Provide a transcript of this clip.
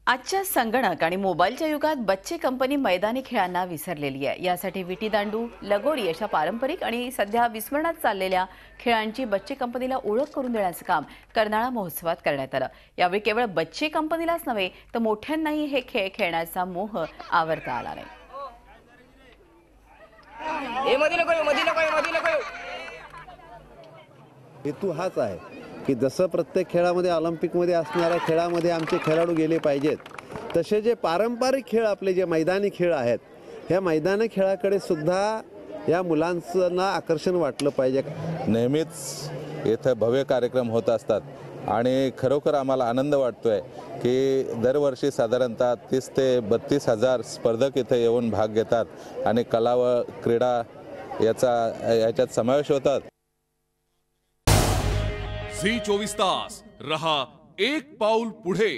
आजच्या संगणक आणि मोबाईलच्या युगात बच्चे कंपनी मैदानी खेळांना विसरलेली आहे। यासाठी विटीदांडू, लगोरी अशा पारंपरिक आणि सध्या विस्मरणात चाललेल्या खेळांची बच्चे कंपनीला ओळख करून देण्याचे काम कर्नाळा महोत्सवात करण्यात आलं। यावेळी केवळ बच्चे कंपनीलाच नव्हे तर मोठ्यांनाही हे खेळ खेळण्याचा मोह आवरता आला नाही। हेतू हाच आहे की जसं प्रत्येक खेळामध्ये ऑलिम्पिकमध्ये असणाऱ्या खेळामध्ये आमचे खेळाडू गेले पाहिजेत, तसे जे पारंपरिक खेळ आपले जे मैदानी खेळ आहेत, ह्या मैदानी खेळाकडे सुद्धा या मुलांना आकर्षण वाटलं पाहिजे। नेहमीच इथे भव्य कार्यक्रम होत असतात आणि खरोखर आम्हाला आनंद वाटतोय की दरवर्षी साधारणतः 30 ते 32 हजार स्पर्धक इथे येऊन भाग घेतात आणि कला व क्रीडा याच्यात समावेश होतात। झी 24 तास रहा एक पाऊल पुढे।